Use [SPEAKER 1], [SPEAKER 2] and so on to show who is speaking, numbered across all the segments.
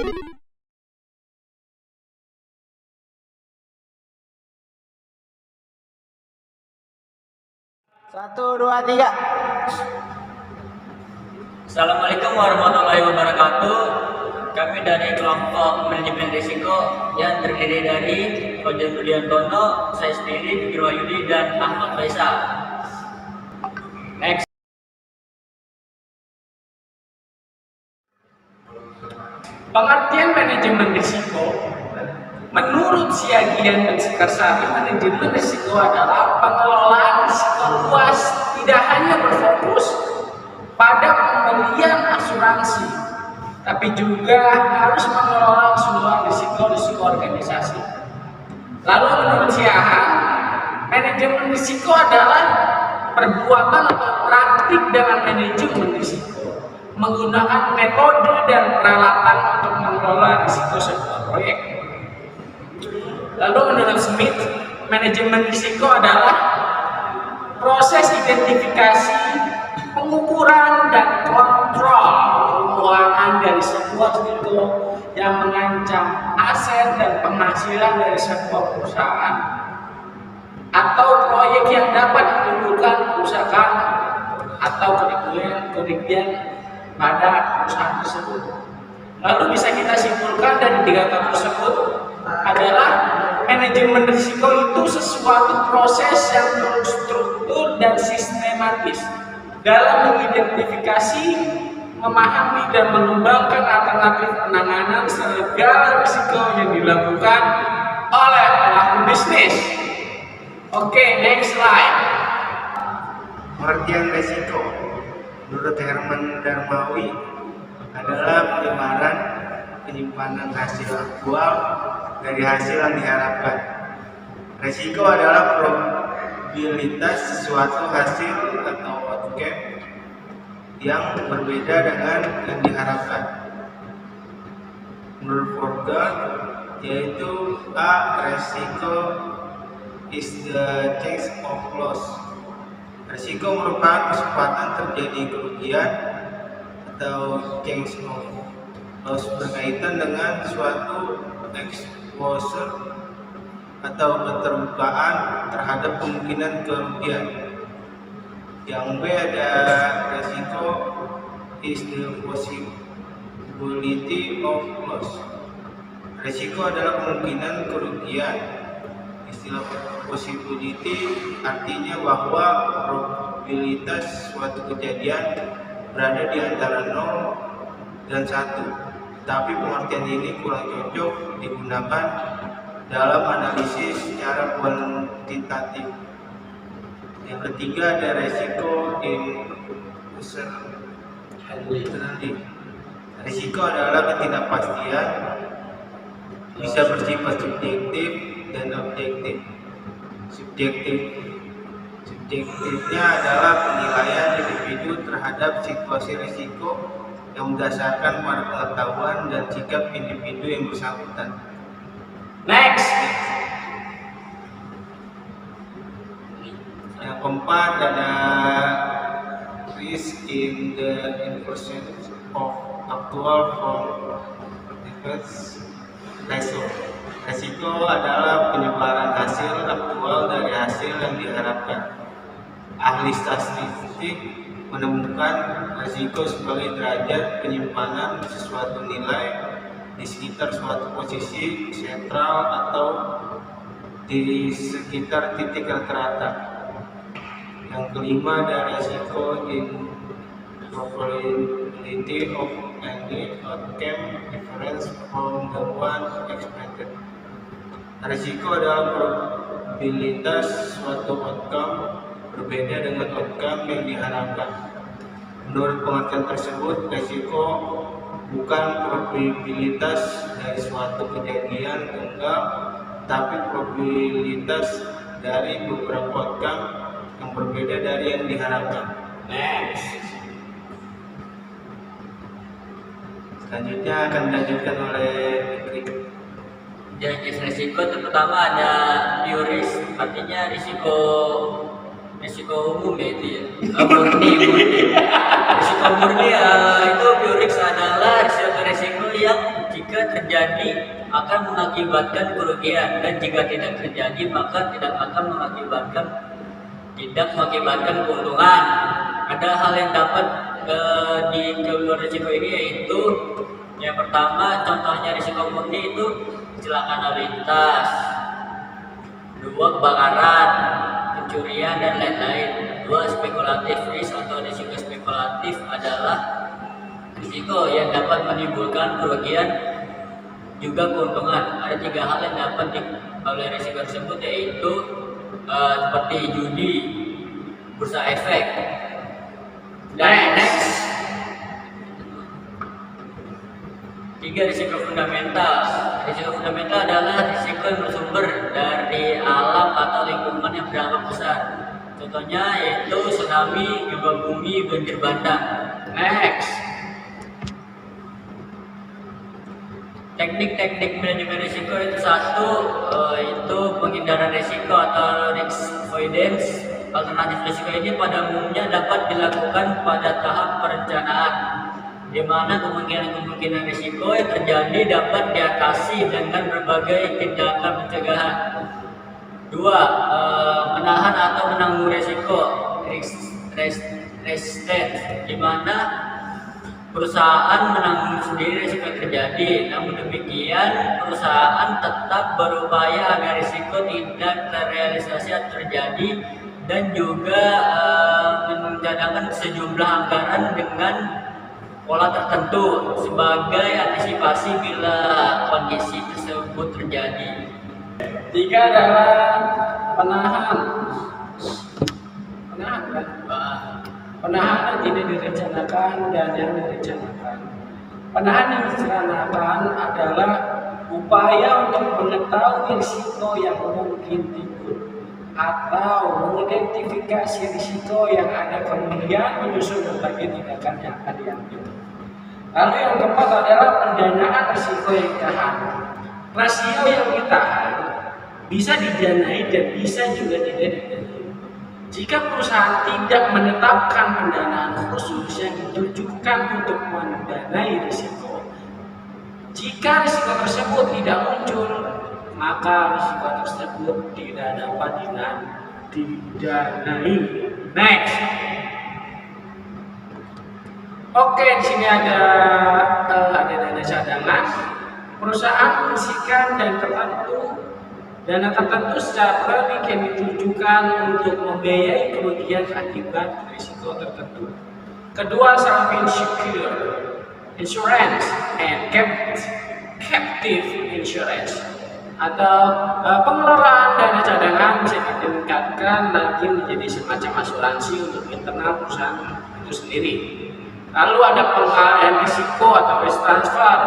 [SPEAKER 1] Satu, dua, tiga.
[SPEAKER 2] Assalamualaikum warahmatullahi wabarakatuh. Kami dari kelompok manajemen risiko yang terdiri dari Fajar Budiantono, saya sendiri, Fikri Wahyudi, dan Ahmad Faisal. Next.
[SPEAKER 3] Pengertian manajemen risiko menurut Siagian dan Sekarsari, manajemen risiko adalah pengelolaan risiko luas, tidak hanya berfokus pada pembelian asuransi, tapi juga harus mengelola keseluruhan risiko-risiko organisasi. Lalu menurut Siahan, manajemen risiko adalah perbuatan atau praktik dalam manajemen risiko, menggunakan metode dan peralatan untuk mengelola risiko sebuah proyek. Lalu menurut Smith, manajemen risiko adalah proses identifikasi, pengukuran, dan kontrol keuangan dari sebuah risiko yang mengancam aset dan penghasilan dari sebuah perusahaan atau proyek yang dapat menimbulkan kerusakan atau kerugian pada perusahaan tersebut. Lalu bisa kita simpulkan dari tiga kata tersebut adalah manajemen risiko itu sesuatu proses yang terstruktur dan sistematis dalam mengidentifikasi, memahami, dan mengembangkan alternatif penanganan segala risiko yang dilakukan oleh pelaku bisnis. Oke, next slide.
[SPEAKER 1] Pengertian risiko menurut Herman Darmawi adalah penyimpanan hasil aktual dari hasil yang diharapkan. Risiko adalah probabilitas sesuatu hasil atau outcome yang berbeda dengan yang diharapkan. Menurut Forger, yaitu A, risiko is the chance of loss. Risiko merupakan kesempatan terjadi kerugian atau chance of loss berkaitan dengan suatu exposure atau keterbukaan terhadap kemungkinan kerugian. Yang B ada risiko is the possibility of loss. Risiko adalah kemungkinan kerugian. Istilah possibility artinya bahwa probabilitas suatu kejadian berada di antara 0 dan 1. Tapi pengertian ini kurang cocok digunakan dalam analisis secara kuantitatif. Yang ketiga ada resiko uncertainty. Risiko adalah ketidakpastian, bisa bersifat subjektif dan objektif. Subjektifnya adalah penilaian individu terhadap situasi risiko yang berdasarkan pada pengetahuan dan sikap individu yang bersangkutan.
[SPEAKER 3] Next.
[SPEAKER 1] Yang keempat ada risk in the inversion of actual from effects ratio. Risiko adalah penyebaran hasil aktual dari hasil yang diharapkan. Ahli statistik menemukan risiko sebagai derajat penyimpanan sesuatu nilai di sekitar suatu posisi sentral atau di sekitar titik rata-rata. Yang kelima ada risiko in probability of any outcome difference from the one expected. Risiko adalah probabilitas suatu outcome berbeda dengan outcome yang diharapkan. Menurut pengertian tersebut, risiko bukan probabilitas dari suatu kejadian tunggal, tapi probabilitas dari beberapa outcome yang berbeda dari yang diharapkan.
[SPEAKER 3] Next.
[SPEAKER 1] Selanjutnya akan dilanjutkan oleh Fikri.
[SPEAKER 2] Jenis risiko itu pertama ada pure risk, artinya risiko umum ya itu ya. Murni. Risiko murni itu pure risk adalah risiko yang jika mengakibatkan kerugian, dan jika tidak terjadi maka tidak mengakibatkan keuntungan. Ada hal yang dapat dikeluarkan risiko ini, yaitu yang pertama, contohnya risiko murni itu kecelakaan lalu lintas, dua kebakaran, pencurian dan lain-lain. Dua spekulatif risk atau risiko spekulatif adalah risiko yang dapat menimbulkan kerugian juga keuntungan. Ada tiga hal yang dapat oleh risiko tersebut, yaitu seperti judi, bursa efek. Dan next, tiga risiko fundamental. Risiko fundamental adalah risiko yang bersumber dari alam atau lingkungan yang berdampak besar. Contohnya yaitu tsunami, gempa bumi, banjir bandang.
[SPEAKER 3] Next.
[SPEAKER 2] Teknik-teknik manajemen risiko itu satu, itu penghindaran risiko atau risk avoidance. Alternatif risiko ini pada umumnya dapat dilakukan pada tahap perencanaan, di mana kemungkinan risiko yang terjadi dapat diatasi dengan berbagai tindakan pencegahan. Dua, menahan atau menanggung risiko, resistance, di mana perusahaan menanggung sendiri risiko yang terjadi. Namun demikian, perusahaan tetap berupaya agar risiko tidak terrealisasi atau terjadi, dan juga mencanangkan sejumlah anggaran dengan pola tertentu sebagai antisipasi bila kondisi tersebut terjadi.
[SPEAKER 3] Tiga adalah penahan. Penahan yang tidak direncanakan dan yang direncanakan. Penahan yang direncanakan adalah upaya untuk mengetahui risiko yang mungkin timbul atau mengidentifikasi risiko yang ada, kemudian menyusun berbagai tindakan yang akan diambil. Lalu yang keempat adalah pendanaan risiko yang ditahan. Rasio yang ditahan bisa didanai dan bisa juga tidak didanai. Jika perusahaan tidak menetapkan pendanaan khusus yang ditujukan untuk mendanai risiko, jika risiko tersebut tidak muncul, maka risiko tersebut tidak dapat didanai. Next. Oke, di sini ada dana cadangan. Perusahaan menyisihkan dana tertentu secara periode yang ditujukan untuk membiayai kerugian akibat risiko tertentu. Kedua, samping secure insurance and captive insurance, atau pengelolaan dana cadangan bisa ditingkatkan lagi menjadi semacam asuransi untuk internal perusahaan itu sendiri. Lalu ada pengalihan risiko atau risk transfer.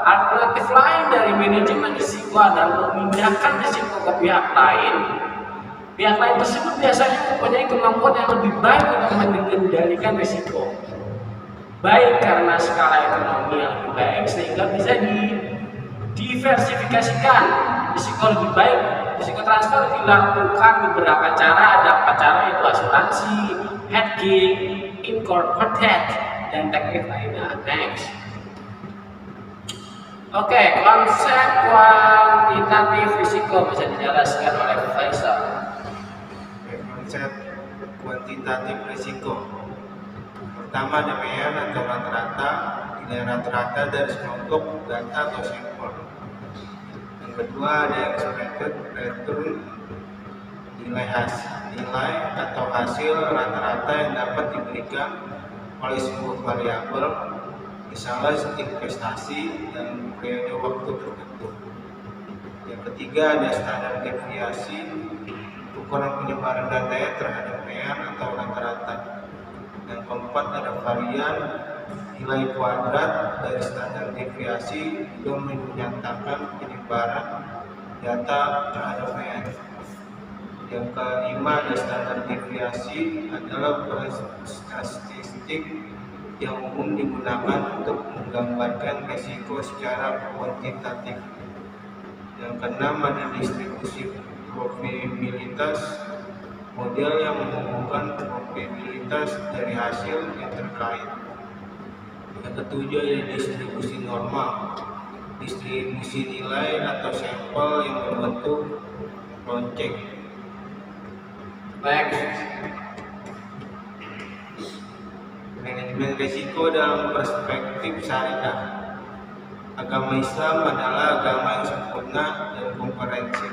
[SPEAKER 3] Alternatif lain dari manajemen risiko adalah memindahkan risiko ke pihak lain. Pihak lain tersebut biasanya mempunyai kemampuan yang lebih baik untuk mengendalikan risiko, baik karena skala ekonomi yang lebih baik sehingga bisa diversifikasikan risiko lebih baik. Risiko transfer dilakukan beberapa cara. Ada 4 cara, yaitu asuransi, hedging, incorporated, dan teknik lainnya. Next. Oke, konsep kuantitatif risiko bisa dijelaskan oleh Faisal.
[SPEAKER 1] Konsep kuantitatif risiko. Pertama, DMEAN atau rata-rata, nilai rata-rata dari sekelompok data atau sampel. Yang kedua, ada expected return, nilai atau hasil rata-rata yang dapat diberikan oleh sebuah variabel, misalnya investasi dan periode waktu tertentu. Yang ketiga, ada standar deviasi, ukuran penyebaran data terhadap mean atau rata-rata. Yang keempat, ada varian, nilai kuadrat dari standar deviasi itu menyatakan penyebaran data terhadap mean. Yang kelima, ada standar deviasi adalah statistik yang umum digunakan untuk menggambarkan risiko secara kuantitatif. Yang keenam, ada distribusi probabilitas, model yang mengumpulkan probabilitas dari hasil yang terkait. Yang ketujuh, ada distribusi normal, distribusi nilai atau sampel yang berbentuk lonceng.
[SPEAKER 3] Next.
[SPEAKER 1] Manajemen risiko dalam perspektif syariah. Agama Islam adalah agama yang sempurna dan komprehensif,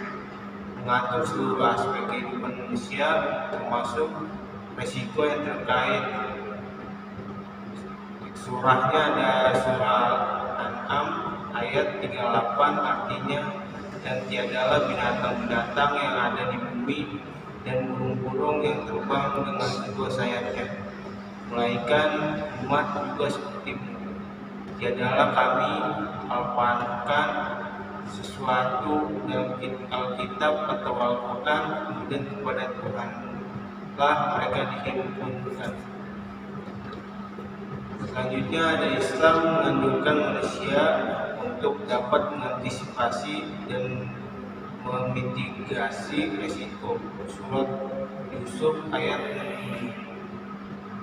[SPEAKER 1] mengatur seluruh aspek kehidupan manusia, termasuk risiko yang terkait. Surahnya ada surah Al-An'am ayat 38, artinya, dan tiadalah binatang-binatang yang ada di bumi dan burung-burung yang terbang dengan kedua sayapnya, melainkan umat juga sepertimu. Tiadalah kami alpankan sesuatu dalam Alkitab atau Al-Quran kemudian kepada Tuhanlah mereka dihimpunkan. Selanjutnya ada Islam menganjurkan manusia untuk dapat mengantisipasi dan memitigasi risiko. Surat Yusuf ayat 6.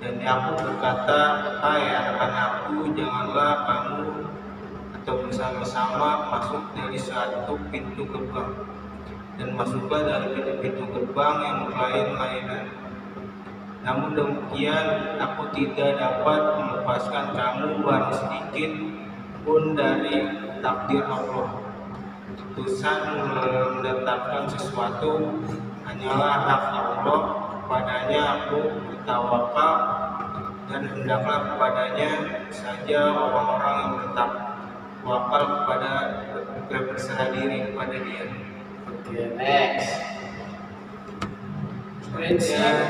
[SPEAKER 1] Dan Yakub berkata, hai anak-anakku, janganlah kamu atau bersama-sama masuk dari suatu pintu gerbang, dan masuklah dari pintu-pintu gerbang yang lain-lainan. Namun demikian, aku tidak dapat melepaskan kamu barang sedikit pun dari takdir Allah. Keputusan menetapkan sesuatu hanyalah hak Allah, kepadanya aku bertawakal, dan hendaklah kepadanya saja orang-orang yang bertawakal kepada berserah diri kepada Dia.
[SPEAKER 3] Oke, next. Prinsip.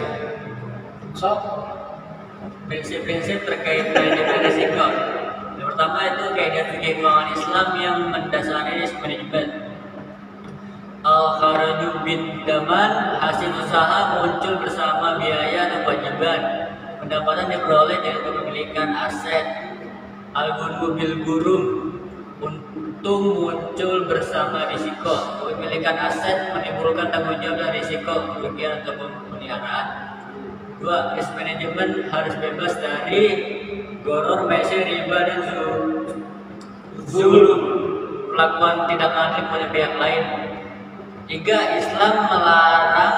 [SPEAKER 3] So,
[SPEAKER 2] Prinsip-prinsip terkait manajemen risiko. Yang pertama itu kaidah fikih keuangan Islam yang mendasari risk management. Al-kharaju bin daman, hasil usaha muncul bersama biaya dan kewajiban. Pendapatan diperoleh dari kepemilikan aset. Al-gunmu bil gurum, untung muncul bersama risiko. Kepemilikan aset menimbulkan tanggung jawab dan risiko kerugian atau pemeliharaan. 2. Risk management harus bebas dari goror, mesir, riba, dan zulum, perlakuan tidak adil pada pihak lain. 3. Islam melarang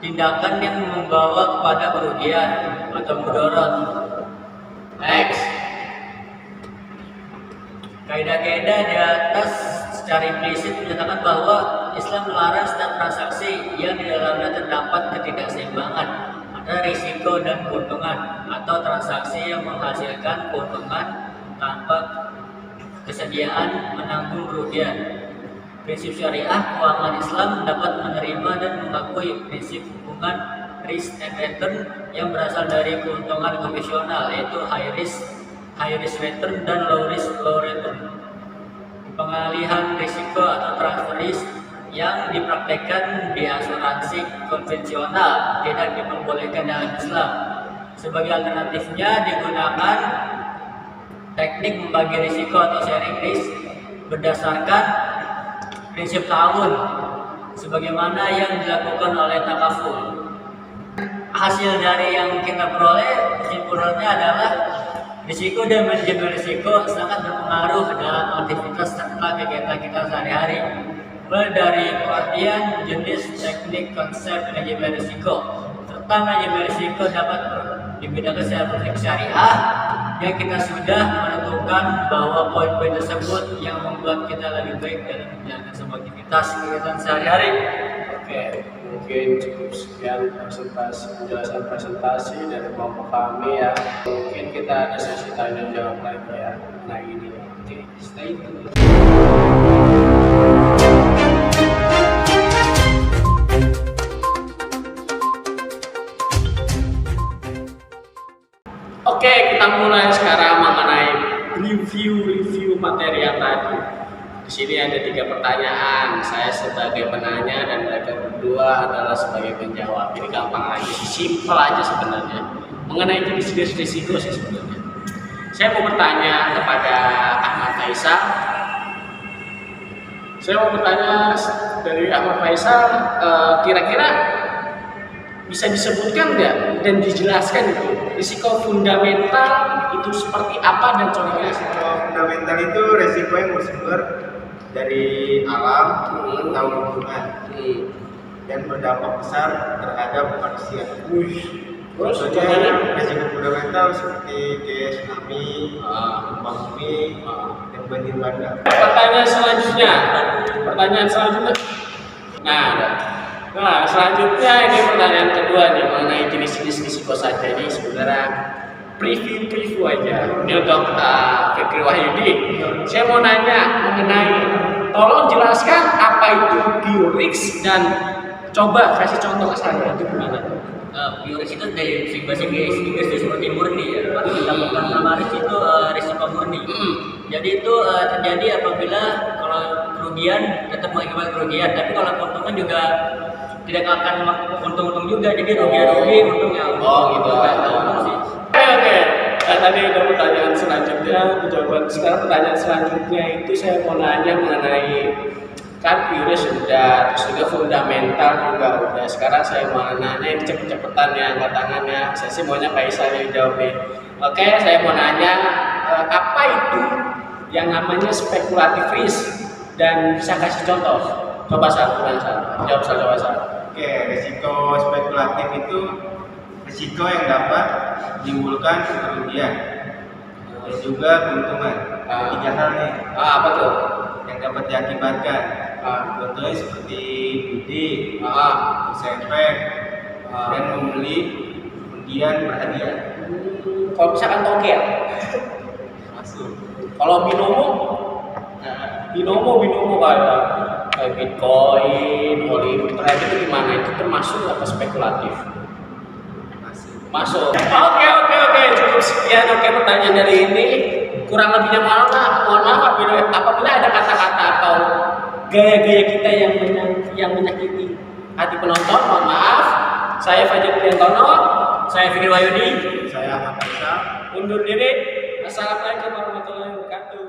[SPEAKER 2] tindakan yang membawa kepada kerugian atau mudarat. Next. Kaidah-kaidah di atas secara implisit menyatakan bahwa Islam melarang setiap transaksi yang di dalamnya terdapat ketidakseimbangan antara risiko dan keuntungan, atau transaksi yang menghasilkan keuntungan tanpa kesediaan menanggung kerugian. Prinsip syariah keuangan Islam dapat menerima dan mengakui prinsip hubungan risk and return yang berasal dari keuntungan konvensional, yaitu high risk return dan low risk low return. Pengalihan risiko atau transfer risk yang dipraktekkan di asuransi konvensional tidak diperbolehkan dalam Islam. Sebagai alternatifnya digunakan teknik membagi risiko atau sharing risk berdasarkan prinsip ta'awun, sebagaimana yang dilakukan oleh takaful. Hasil dari yang kita peroleh, kesimpulannya adalah risiko dan manajemen risiko sangat berpengaruh dalam aktivitas serta kegiatan kita sehari-hari. Mulai dari pengertian, jenis, teknik, konsep manajemen risiko, serta manajemen risiko dapat dibedakan secara praktik syariah yang kita sudah menentukan bahwa poin-poin tersebut yang membuat kita lebih baik dalam menjalankan semua aktivitas kegiatan sehari-hari.
[SPEAKER 3] Oke, mungkin cukup sekian penjelasan presentasi dari kelompok kami ya. Mungkin kita ada sesi tanya jawab lagi ya. Nah ini, oke, stay tune. Oke, kita mulai sekarang mengenai review materi yang tadi. Di sini ada 3 pertanyaan. Saya sebagai penanya dan mereka berdua adalah sebagai penjawab. Ini gampang aja sih, simpel aja sebenarnya. Mengenai jenis-jenis risiko sih sebenarnya. Saya mau bertanya kepada Ahmad Faisal. Saya mau bertanya dari Ahmad Faisal, kira-kira bisa disebutkan nggak dan dijelaskan itu risiko fundamental itu seperti apa dan contohnya?
[SPEAKER 1] Risiko fundamental itu risiko yang bersumber dari alam atau lingkungan dan berdampak besar terhadap manusia.
[SPEAKER 3] Terus
[SPEAKER 1] Contohnya risiko fundamental seperti kayak tsunami, gempa bumi, dan banjir bandang.
[SPEAKER 3] pertanyaan selanjutnya. Nah, selanjutnya ini pertanyaan kedua nih mengenai jenis-jenis risiko saja. Ini sebenarnya preview aja. Ini untuk Fikri Wahyudi. Saya mau nanya mengenai, tolong jelaskan apa itu biorisk dan coba kasih contoh ke saya itu gimana?
[SPEAKER 2] Bioris itu dari bahasa Inggris itu seperti murni ya. Kita bukan nama itu risiko murni. Jadi itu terjadi apabila kalau kerugian tetap mengakibatkan kerugian, tapi kalau keuntungan juga tidak akan untung-untung juga. Jadi rugi, untungnya.
[SPEAKER 3] Gitu.
[SPEAKER 2] Untung sih.
[SPEAKER 3] Oke. Nah, tadi udah pertanyaan selanjutnya, jawaban sekarang pertanyaan selanjutnya itu saya mau nanya mengenai kan biorisk sudah, terus juga fundamental juga udah. Sekarang saya mau nanya ini cepet-cepetan ya angkat tangannya. Saya sih maunya Pak Isa yang jawab nih. Oke, saya mau nanya apa itu yang namanya spekulatif risk dan bisa kasih contoh. Coba satu jawab satu.
[SPEAKER 1] Oke, risiko spekulatif itu risiko yang dapat menimbulkan kerugian dan juga keuntungan. Tiga hal nih
[SPEAKER 3] Apa tuh?
[SPEAKER 1] yang dapat diakibatkan. Contohnya seperti judi, bursa efek, dan membeli undian berhadiah.
[SPEAKER 3] Kalau misalkan token,
[SPEAKER 1] Masuk.
[SPEAKER 3] kalau binomo kayak Bitcoin, Olimpik itu gimana? Itu termasuk apa spekulatif? Masuk. Oke. Cukup sekian. Pertanyaan dari ini. Kurang lebihnya mohon maaf apabila ada kata-kata atau gaya-gaya kita yang menyakiti hati penonton. Mohon maaf. Saya Fajar Priantono.
[SPEAKER 2] Saya Fikri Wahyudi.
[SPEAKER 1] Saya Ahmad Faisal.
[SPEAKER 3] Undur diri. Assalamualaikum warahmatullahi wabarakatuh.